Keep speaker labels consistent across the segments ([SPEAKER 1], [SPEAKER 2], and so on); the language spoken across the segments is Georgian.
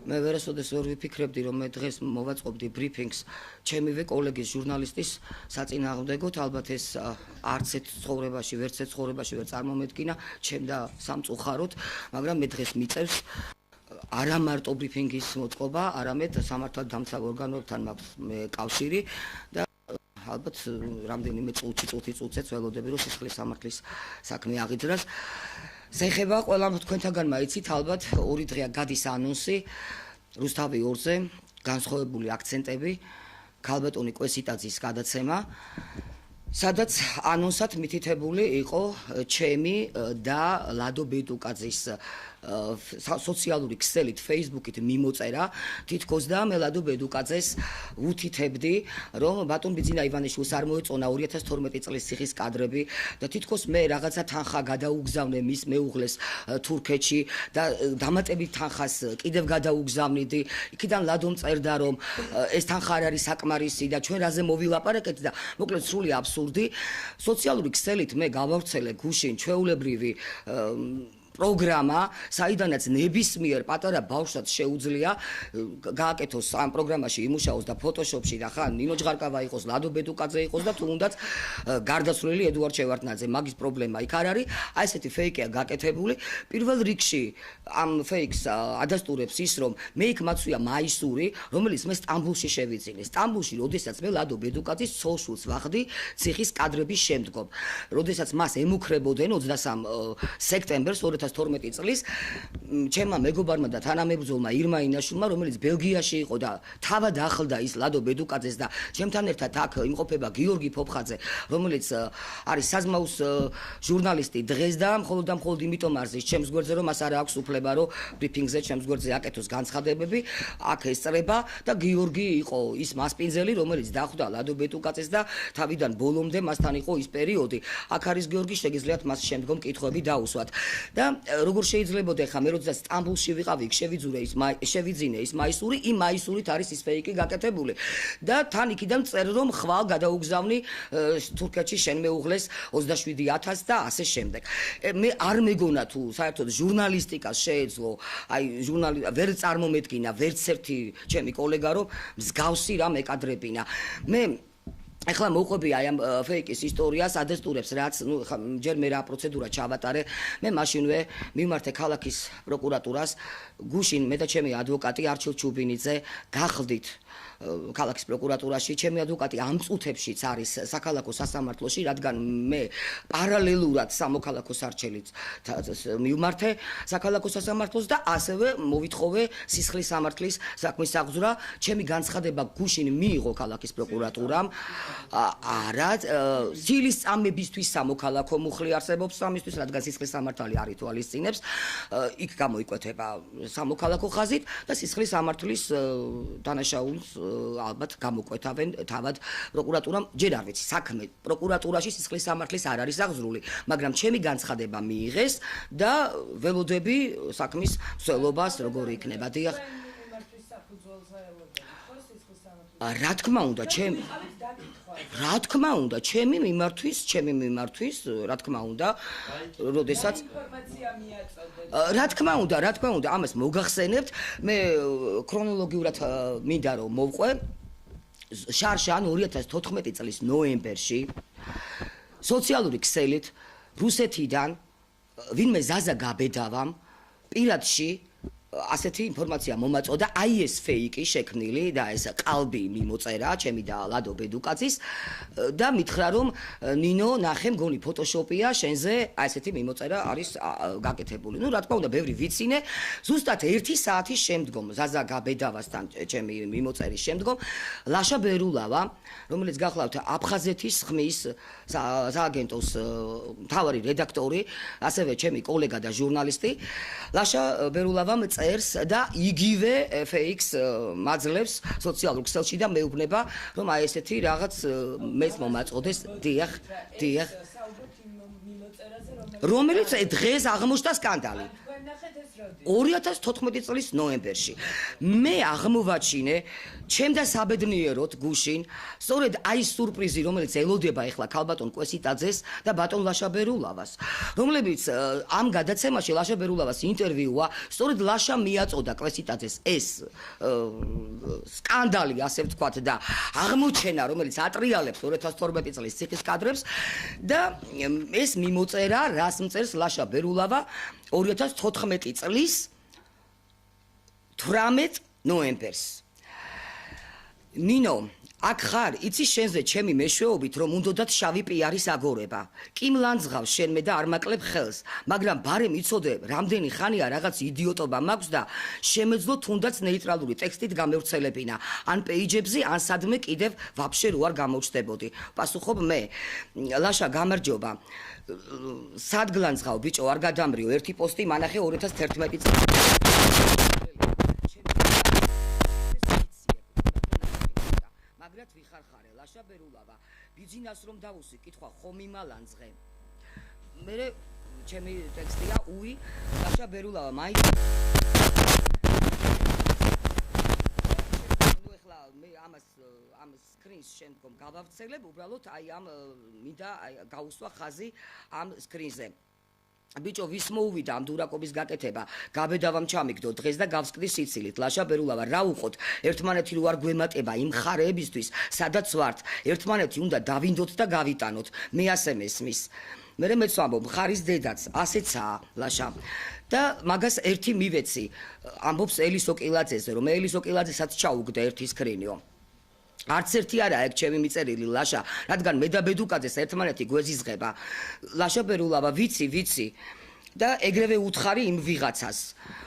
[SPEAKER 1] მე ვერასოდეს ვერ ვიფიქრებდი, რომ მე დღეს მოვაწყობდი ბრიფინგს ჩემივე კოლეგის ჟურნალისტის საწინააღმდეგოდ, ალბათ ეს არც ერთ ცხოვრებაში, ვერც ერთ ცხოვრებაში ვერ წარმომედგინა, ჩემ და სამწუხაროდ, მაგრამ მე დღეს მიწევს არა მარტო ბრიფინგის მოწყობა, არამედ სამართალდამცავ ორგანოებთან მაქვს მე კავშირი და ალბათ რამდენიმე წუთიც ველოდები, რომ სისხლის სამართლის საქმე აღიძრას. Სეხება ყველა თქვენთაგანმა იცით, ალბათ 2 დღეა გადის ანონსი რუსთავი 2-ზე, განსხვავებული აქცენტები, ქალბატონი კვესიტაძის გადაცემა, სადაც ანონსად მითითებული იყო ჩემი და ლადო ბედუკაძის სოციალური ქსელით Facebook-ით მიმოწერა, თითქოს და მე ლადო ბედუკაძეს ვუთითებდი, რომ ბატონ ბიძინა ივანიშვილს არ მოეწონა 2012 წლის ციხის კადრები და თითქოს მე რაღაცა თანხა გადაუგზავნე მის მეუღლეს თურქეთში და დამატებით თანხას კიდევ გადაუგზავნიდი. იქიდან ლადომ წერდა, რომ ეს თანხა არ არის საკმარისი და ჩვენ რაზე მოვილაპარაკეთ და მოკლედ სრული აბსურდი. სოციალური ქსელით მე გავავრცელე გუშინ ჩვეულებრივი პროგრამა, საიდანაც ნებისმიერ პატარა ბავშვს შეუძლია გააკეთოს ამ პროგრამაში იმუშაოს და ფოტოშოპში და ხან ნინო ჯღარკავა იყოს, ლადო ბედუკაძე იყოს და თუნდაც გარდაცვლილი ედუარდ შევარდნაძე. მაგის პრობლემა იქ არ არის, აი ესეთი ფეიკია გაკეთებული. პირველ რიგში ამ ფეიქს ადასტურებს ის, რომ მე იქ მაცვია მაისური, რომელიც მე სტამბულში შევიძინე. სტამბულში, როდესაც მე ლადო ბედუკაძის ცოლ-შვილს ვახდი ციხის კადრების შემდგომ. როდესაც მას ემუქრებოდნენ 23 სექტემბერს 2012 წლის ჩემმა მეგობარმა და თანამებრძოლმა ირმა ინაშვილმა, რომელიც ბელგიაში იყო და თავად ახლდა ის ლადო ბედუკაძეს და ჩემთან ერთად აქ იმყოფება გიორგი ფოფხაძე, რომელიც არის საზმაუს ჟურნალისტი დღეს და მხოლოდ იმიტომ არზის ჩემს გვერდზე, რომ მას არ აქვს უფლება, რომ ბრიფინგზე ჩემს გვერდზე აკეთოს განცხადებები, აქ ესწრება და გიორგი იყო ის მასპინძელი, რომელიც დახვდა ლადო ბედუკაძეს და თავიდან ბოლომდე მასთან იყო ის პერიოდი. აქ არის გიორგი, შეგიძლიათ მას შემდგომ კითხვები დაუსვათ. და როგორ შეიძლებოდა ხა მე როდესაც სტამბულში ვიყავი, შევიძინე ის მაისური, იმ მაისურით არის ის ფეიკი გაკეთებული. და თან იქიდან წერ რომ ხვალ გადაუგზავნი თურქეთში შენ მეუღლეს 27000 და ასე შემდეგ. მე არ მეგონა თუ საერთოდ ჟურნალისტიკას შეეძლო, აი ვერ წარმომედგინა ვერც ერთი ჩემი კოლეგა რომ მსგავსი რამ ეკადრებინა. მე ეხლა მოვყვები აი ამ ფეიკის ისტორიას, ადასტურებს რაც ჯერ მე რა პროცედურა ჩავატარე, მე მაშინვე მიმართე ქალაქის პროკურატურას, გუშინ მე და ჩემი ადვოკატი არჩილ ჩუბინიძე გახდით ქალაქის პროკურატურაში, ჩემი ადვოკატი ამ წუთებშიც არის საქალაქო სასამართლოში, რადგან მე პარალელურად სამოქალაქო სარჩელით მივმართე საქალაქო სასამართლოს და ასევე მოვითხოვე სისხლის სამართლის საქმის აღძვრა. ჩემი განცხადება გუშინ მიიღო ქალაქის პროკურატურამ. არა, ძილის წამებისთვის სამოქალაქო მუხლი არსებობს სამისთვის, რადგან სისხლის სამართალი არ ითვალისწინებს, იქ გამოიკვეთება სამოქალაქო ხაზით და სისხლის სამართლის დანაშაულს ალბათ გამოკვეთავენ თავად პროკურატურამ. ჯერ არ ვიცი, საქმე პროკურატურაში სისხლის სამართლის არ არის აღძრული, მაგრამ ჩემი განცხადება მიიღეს და ველოდები საქმის მსვლელობას როგორი იქნება. დიახ. რა თქმა უნდა, ჩემი მიმართვის, რა თქმა უნდა, როდესაც რა თქმა უნდა, ამას მოგახსენებთ, მე ქრონოლოგიურად მინდა რომ მოვყვე. შარშან 2014 წლის ნოემბერში სოციალური ქსელით რუსეთიდან ვინმე ზაზა გაბედავამ პირადში ასეთი ინფორმაცია მომაწოდა, აი ეს ფეიკი შექმნილი და ეს ყალბი მიმოწერა ჩემი და ლადო ბედუკაძის და მითხრა რომ ნინო ნახე მგონი ფოტოშოპია შენზე აი ესეთი მიმოწერა არის გაკეთებული. ნუ რა თქმა უნდა ბევრი ვიცინე, ზუსტად 1 საათის შემდგომ ზაზა გაბედავასთან ჩემი მიმოწერის შემდგომ ლაშა ბერულავა, რომელიც გახლავთ აფხაზეთის ხმის სააგენტოს მთავარი რედაქტორი, ასევე ჩემი კოლეგა და ჟურნალისტი, ლაშა ბერულავამ წერს და იგივე ფეიქს მაძლევს სოციალურ ქსელში და მეუბნება რომ აი ესეთი რაღაც მეც მომაწოდეს. დიახ. რომელიც დღეს აღმოჩნდა სკანდალი. 2014 წლის ნოემბერში. მე აღმოვაჩინე ჩემდა საბედნიეროდ გუშინ, სწორედ აი სურპრიზი, რომელიც ელოდება ახლა ქალბატონ კვესიტაძეს და ბატონ ლაშა ბერულავას, რომლებიც ამ გადაცემაში ლაშა ბერულავას ინტერვიუა, სწორედ ლაშა მიაწოდა კვესიტაძეს ეს სკანდალი, ასე ვთქვათ და აღმოჩენა, რომელიც ატრიალებს 2012 წლის ციხის კადრებს და ეს მიმოწერა, რას მწერს ლაშა ბერულავა 2014 წლის 18 ნოემბერს. ნინო, აქ ხარ, იცი შენზე ჩემი მეშვეობით, რომ უნდათ შავი პიარის აგორება. კი მლანძღავს შენმე და არ მაკლებ ხელს, მაგრამ ბარემ იცოდე, რამდენი ხანია რაღაც იდიოტობა მაქვს და შემეძლო თუნდაც ნეიტრალური ტექსტით გამევრცელებინა. ან პეიჯებზე, ან სადმე კიდევ ვაფშე რო არ გამოჩნდებოდი. პასუხობ მე. ლაშა, გამარჯობა. სადგლანძღავ ბიჭო, არ გადამრიო, ერთი პოსტი მანახე 2011 წელს. მაგრად ვიხარხარე, ლაშა ბერულავა, ბიძინას რომ დავუსი, კითხვა ხომ იმალანძღე. მე ჩემი ტექსტია, უი, ლაშა ბერულავა, მაინც მე ამ სკრინს შემდგომ გავავრცელებ, უბრალოდ აი ამ მინდა გაუსვა ხაზი ამ სკრინზე. ბიჭო, ვის მოუვიდა ამ დურაკობის გაკეთება? გაბედავამ ჩამიგდო დღეს და გავსკდი სიცილით. ლაშა ბერულავა, რა უყოთ? ერთმანეთი რო არ გვემატება იმ ხარეებისთვის, სადაც ვართ. ერთმანეთი უნდა დავინდოთ და გავიტანოთ. მე ასე მესმის. მე მეც ვამბობ, ხარის დედაც, ასეცაა, ლაშა. და მაგას ერთი მივეცი, ამბობს ელისო კილაძეზე, რომ ელისო კილაძესაც ჩაუგდა ერთი სკრინიო. არც ერთი არა ეგ ჩემი მიწერილი ლაშა, რადგან მე და ბედუკაძეს ერთმანეთი გვეზიზღება. ლაშა ბერულავა, ვიცი და ეგრევე უთხარი იმ ვიღაცას.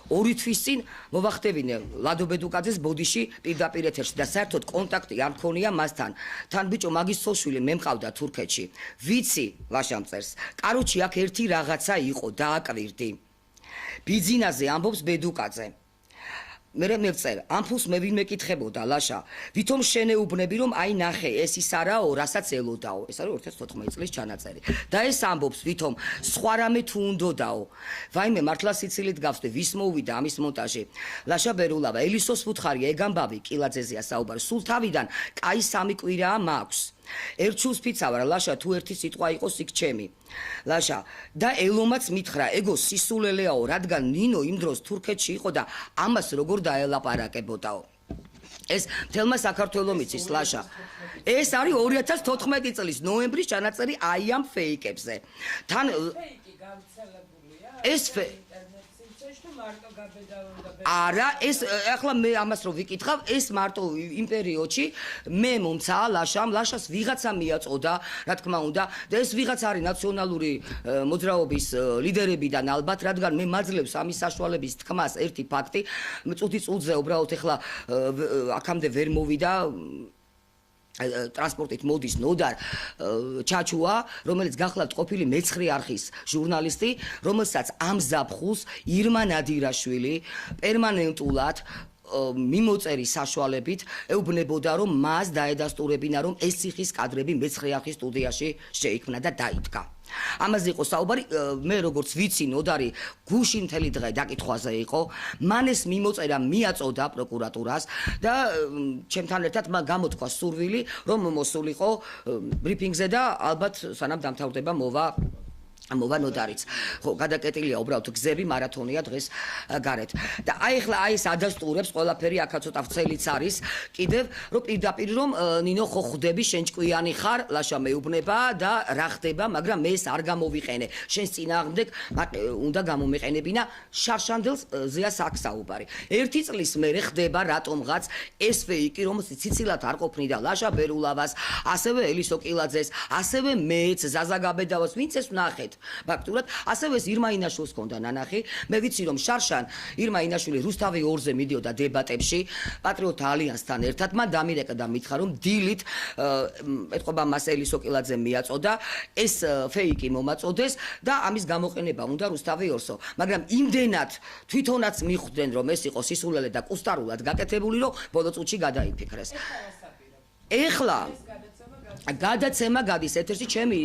[SPEAKER 1] 2 თვის წინ მოვახტევინე ლადო ბედუკაძეს ბოდიში პირდაპირ ეთერში და საერთოდ კონტაქტი არ მქონია მასთან. თან ბიჭო, მაგის ცოშვილი მე მყავდა თურქეთში. ვიცი, ლაშა მწერს. კაროჩი აქ ერთი რაღაცა იყო, დააკვირდი. ბიძინაზე ამბობს ბედუკაძე. მე მევწერ, ამ ფულს მე ვინმე კითხებოდა, ლაშა, ვითომ შენეუბნები, რომ აი ნახე, ეს ის არაო, რასაც ელოდაო. ეს არის 2014 წლის ჩანაწერი. და ეს ამბობს, ვითომ სხვა რამე თუ უნდოდაო. ვაიმე, მართლა სიცილით გავსვდი, ვის მოუვიდა ამის მონტაჟი. ლაშა ბერულავა, ელისოს ვუთხარი, ეგ ამბავი, კილაძეზეა საუბარი, სულ თავიდან, კაი 3 კვირაა მაქვს. ერჩულს ფიცავარ, ლაშა, თუ ერთი სიტყვა იყოს იქ ჩემი. ლაშა, და ელომაც მითხრა, ეგო სისულელეაო, რადგან ნინო იმ დროს თურქეთში იყო და ამას როგორ დაელაპარაკებოდაო. ეს მთელმა საქართველოს მიცის, ლაშა. ეს არის 2014 წლის ნოემბრის ჩანაწერი აი ამ ფეიკებზე. თან
[SPEAKER 2] ფეიკი გავრცელებულია?
[SPEAKER 1] ეს არა, ეს ახლა მე ამას რო ვიკითხავ, ეს მარტო იმ პერიოდში მე მომცა ლაშას ვიღაცა მიაწოდა, რა თქმა უნდა, და ეს ვიღაც არის ნაციონალური მოძრაობის ლიდერებიდან ალბათ, რადგან მე მაძლევს ამის საშუალების თქმას ერთი ფაქტი, წუთი წუთზე უბრალოდ ახლა აქამდე ვერ მოვიდა ტრანსპორტით მოდის ნოდარ ჩაჩუა, რომელიც გახლავთ ყოფილი მეცხრე არხის ჟურნალისტი, რომელსაც ამ ზაფხულს ირმა ნადირაშვილი პერმანენტულად მიმოწერის საშუალებით ეუბნებოდა, რომ მას დაედასტურებინა, რომ ეს ციხის კადრები მეცხრე არხის სტუდიაში შეიქმნა და დაიდგა. ამაზე იყო საუბარი, მე როგორც ვიცი, ნოდარი გუშინ მთელი დღე დაკითხვაზე იყო, მან ეს მიმოწერა მიაწოდა პროკურატურას და ჩემთან ერთად მან გამოთქვა სურვილი, რომ მოსულიყო ბრიფინგზე და ალბათ სანამ დამთავრდება მოვა ნოდარიც. ხო, გადაკეტილია უბრალოდ გზები, მარათონია დღეს გარეთ. და აი ახლა აი ეს ადასტურებს ყველაფერი, აქა ცოტა ვრცელიც არის. კიდევ რომ პირდაპირ რომ ნინო ხო ხვდები, შენ ჭკვიანი ხარ, ლაშა მეუბნება და რა ხდება, მაგრამ მე ეს არ გამოვიყენე. შენს წინააღმდეგ უნდა გამომეყენებინა შარშანდელს ზეა საქსაუბარი. 1 წლის მერე ხდება რატომღაც ეს ფეიკი, რომელსაც ციცილად არ ყოფნიდა ლაშა ბერულავას, ასევე ელისო კილაძეს, ასევე მეც ზაზა გაბედავას, ვინც ეს ვნახეთ. ფაქტურად, ასევე ეს ირმა ინაშვილს ჰქონდა ნანახი. მე ვიცი რომ შარშან ირმა ინაშვილი რუსთავი 2-ზე მიდიოდა დებატებში პატრიოტთა ალიანსთან ერთად. მან დამირეკა და მითხრა რომ დილით ეთყობა მას ელისო კილაძე მიაწოდა, ეს ფეიკი მომაწოდეს და ამის გამოყენება უნდა რუსთავი 2-ო. მაგრამ იმდენად თვითონაც მიხვდნენ რომ ეს იყო სისულელე და კუსტარულად გაკეთებული, რომ ბოლო წუთში გადაიფიქრეს. ეხლა გადაცემა გადის ეთერში, ჩემი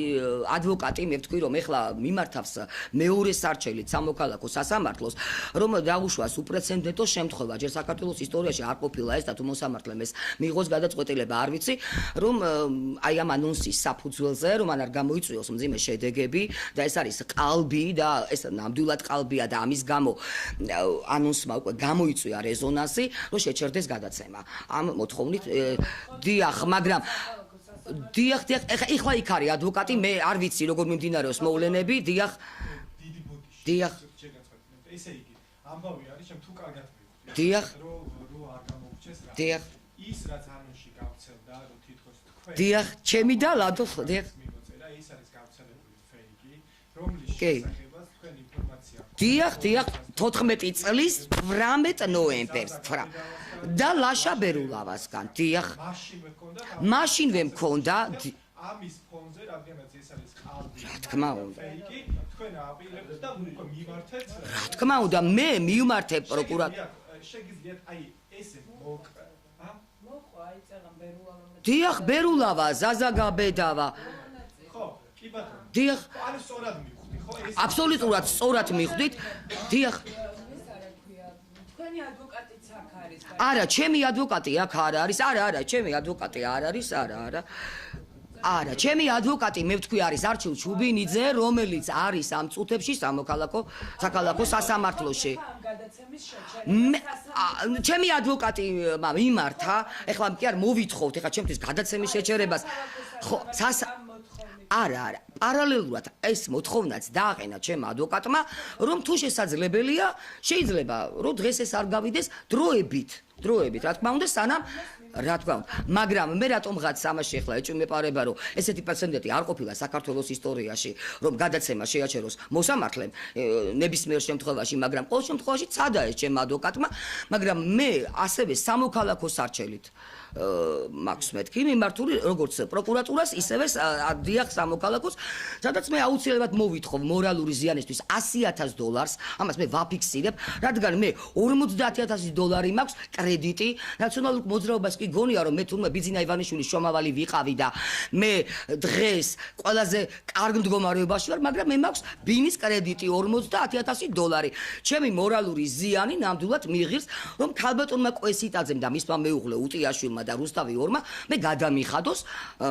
[SPEAKER 1] ადვოკატი მე ვთქვი რომ ეხლა მიმართავს მეორე სარჩელით სამოქალაქო სასამართლოს, რომ დაუშვას უპრეცედენტო შემთხვევა, ჯერ საქართველოს ისტორიაში არ ყოფილა ეს და თუ მოსამართლემ ეს მიიღოს გადაწყვეტილება, არ ვიცი, რომ აი ამ ანონსის საფუძველზე, რომ არ გამოიწვიოს მძიმე შედეგები და ეს არის ყალბი და ეს ნამდვილად ყალბია და ამის გამო ანონსმა უკვე გამოიწვია რეზონანსი, რომ შეჩერდეს გადაცემა. ამ მოთხოვნით დიახ, მაგრამ დიახ, ეხლა იქ არის ადვოკატი, მე არ ვიცი როგორ მიმდინარეობს მოვლენები, დიახ.
[SPEAKER 3] დიდი ბოდიში.
[SPEAKER 1] დიახ.
[SPEAKER 3] ესე იგი, ამბავი არის, შენ თუ კარგად მივხვდი.
[SPEAKER 1] დიახ.
[SPEAKER 3] რო არ გამოგვჩეს რა.
[SPEAKER 1] დიახ.
[SPEAKER 3] ის რაც ანონსში გავცელდა, რომ თითქოს თქვენ.
[SPEAKER 1] დიახ, ჩემი და ლადო, დიახ.
[SPEAKER 3] მიგოწერა, ის არის გავცელებული ფეიკი, რომლის
[SPEAKER 1] კი.
[SPEAKER 3] შესახებაც თქვენ ინფორმაცია.
[SPEAKER 1] დიახ, 14 წლის 18 ნოემბერს და ლაშა ბერულავასგან, დიახ. მაშინვე მქონდა
[SPEAKER 3] ამის ფონზე, რადგანაც ეს არის ყალბი.
[SPEAKER 1] რა თქმა უნდა.
[SPEAKER 3] ფეიკი, თქვენ აპირებთ და უკვე მიმართეთ.
[SPEAKER 1] რა თქმა უნდა, მე მივმართებ პროკურატურას.
[SPEAKER 3] შეგიძლიათ აი ესე მოკრა.
[SPEAKER 2] მოყვა აი წერან ბერულავა.
[SPEAKER 1] დიახ, ბერულავა, ზაზაგაბედავა.
[SPEAKER 3] ხო, კი ბატონო.
[SPEAKER 1] დიახ.
[SPEAKER 3] ანუ სწორად მივხვდი, ხო? ეს
[SPEAKER 1] აბსოლუტურად სწორად მივხვდით. დიახ.
[SPEAKER 2] თქვენი ადვოკატიც აქ არის.
[SPEAKER 1] არა, ჩემი ადვოკატი აქ არ არის. არა, ჩემი ადვოკატი არ არის, არა. არა, ჩემი ადვოკატი მე ვთქვი არის არჩილ ჩუბინიძე, რომელიც არის ამ წუთებში საქალაქო სასამართლოში.
[SPEAKER 2] ამ გადაცემის შეჩერება.
[SPEAKER 1] ჩემი ადვოკატი მიმართა, ეხლა კი არ მოვითხოვთ, ეხლა ჩემთვის გადაცემის შეჩერებას. ხო, არა, პარალელურად ეს მოთხოვნაც დააყენა ჩემმა ადვოკატმა, რომ თუ შესაძლებელია, შეიძლება რომ დღეს ეს არ გავიდეს დროებით, რა თქმა უნდა, სანამ რა თქმა უნდა, მაგრამ მე რატომღაც ამაში ახლა ეჭვმეპარება, რომ ესეთი პრეცედენტი არ ყოფილა საქართველოს ისტორიაში, რომ გადაცემა შეაჩეროს მოსამართლემ ნებისმიერ შემთხვევაში, მაგრამ ყოველ შემთხვევაში ცადა ეს ჩემ ადვოკატმა, მაგრამ მე ასევე სამოქალაქო სარჩელით მაქვს მეთქი მიმართული როგორც პროკურატურას, ისევე დიახ სამოქალაქოს, სადაც მე აუცილებლად მოვითხოვ მორალური ზიანისთვის $100,000, ამას მე ვაფიქსირებ, რადგან მე $50,000 მაქვს კრედიტი, ნაციონალურ მოძრაობას კი გონია, რომ მე თურმე ბიძინა ივანიშვილის შრომავალი ვიყავი და მე დღეს ყველაზე კარგ მდგომარეობაში ვარ, მაგრამ მე მაქვს ბინის კრედიტი $50,000. ჩემი მორალური ზიანი ნამდვილად მიიღირს, რომ ქალბატონმა კვესიტაძემ და მისმა მეუღლე უტიაშვილმა და რუსთავი ორმა მე გადამიხადოს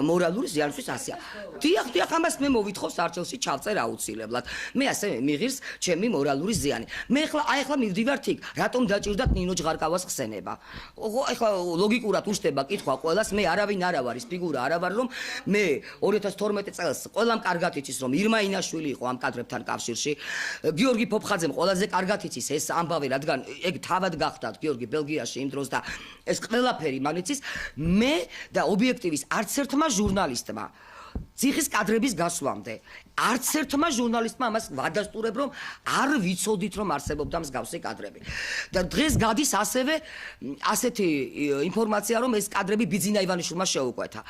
[SPEAKER 1] მორალური ზიანისთვის 100. დიახ, ამას მე მოვითხოვ სარჩელში ჩავწერ აუცილებლად. მე ასევე მიიღირს ჩემი მორალური ზიანი. მე ახლა მივდივართ იქ, რატომ დაჭირდათ ნინო ჯღარკავას ხსენება. ახლა ლოგიკურად უშტება კითხვა ყველას, მე არავინ არა ვარ, ის ფიგურა არა ვარ, რომ მე 2012 წელს ყველამ კარგად იცის, რომ ირმა ინაშვილი იყო ამ კადრებთან კავშირში. გიორგი ფოფხაძემ ყველაზე კარგად იცის ეს ამბავი, რადგან ეგ თავად გახდათ გიორგი ბელგიაში იმ დროს და ეს ყველაფერი მან იცის. მე და ობიექტივის არც ერთმა ჟურნალისტმა ციხის კადრების გასვლამდე არც ერთმა ჟურნალისტმა ამას ვადასტურებ, რომ არ ვიცოდით, რომ არსებობდა მსგავსი კადრები. და დღეს გადის ასევე ასეთი ინფორმაცია, რომ ეს კადრები ბიძინა ივანიშვილმა შეუკვეთა.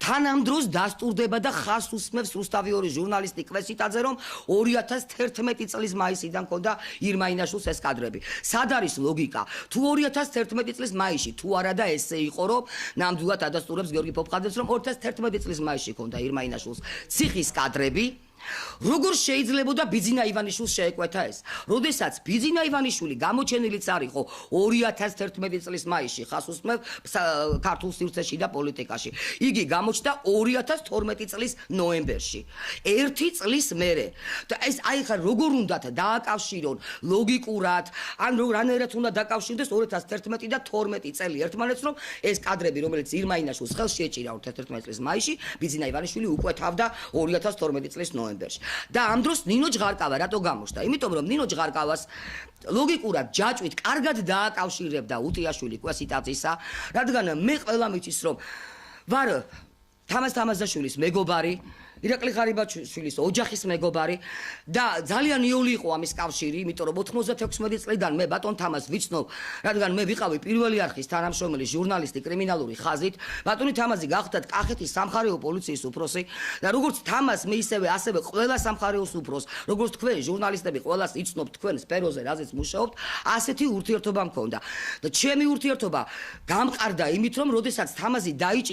[SPEAKER 1] თან ამ დროს დასტურდება და ხას უსმევს რუსთავი ორი ჟურნალისტი კვესიტაძე, რომ 2011 წლის მაისიდან ქონდა ირმა ინაშვილს ეს კადრები. სად არის ლოგიკა? თუ 2011 წლის მაისში, თუ არა და ესე იყო, რომ ნამდვილად ადასტურებს გიორგი პოპხაძეს, რომ 2011 წლის მაისში ქონდა ირმა ინაშვილს ციხის კადრები, როგორ შეიძლებოდა ბიძინა ივანიშვილს შეეკვეთა ეს? როდესაც ბიძინა ივანიშვილი გამოჩენილიც არ იყო 2011 წლის მაისში ხას უსმევ ქართულ სივრცეში და პოლიტიკაში. იგი გამოჩნდა 2012 წლის ნოემბერში. 1 წლის მერე. და ეს აი ხა როგორ უნდათ დააკავშირონ ლოგიკურად, ან რანაირად უნდა დაკავშირდეს 2011 და 12 წელი ერთმანეთს, რომ ეს კადრები, რომელიც ირმა ინაშვილს ხელში ეჭირა 2011 წლის მაისში, ბიძინა ივანიშვილი უკweთავდა 2012 წლის ნოემბერში. და ამ დროს ნინო ჯღარკავა რატო გამოჩნდა? იმიტომ რომ ნინო ჯღარკავას ლოგიკურად ჯაჭვით კარგად დააკავშირებდა უტიაშვილი კვესიტაძისა, რადგან მე ყველა მიცის რომ ვარ თამაზ თამაზაშვილის მეგობარი, ირაკლი ღარიბაშვილის ოჯახის მეგობარი და ძალიან იოლი იყო ამის კავშირი, იმიტომ რომ 96 წლიდან მე ბატონ თამაზს ვიცნობ, რადგან მე ვიყავი პირველი არხის თანამშრომელი ჟურნალისტი კრიმინალური ხაზით. ბატონი თამაზი გახდათ კახეთის სამხარეო პოლიციის უფროსი და როგორც თამაზს მე ასევე ყველა სამხარეოს უფროს, როგორც თქვენ ჟურნალისტები ყველას იცნობთ თქვენ სფეროზე, რაზეც მუშაობთ, ასეთი ურთიერთობა მქონდა. და ჩემი ურთიერთობა გამყარდა იმით, რომ როდესაც თამაზი დაიჭირა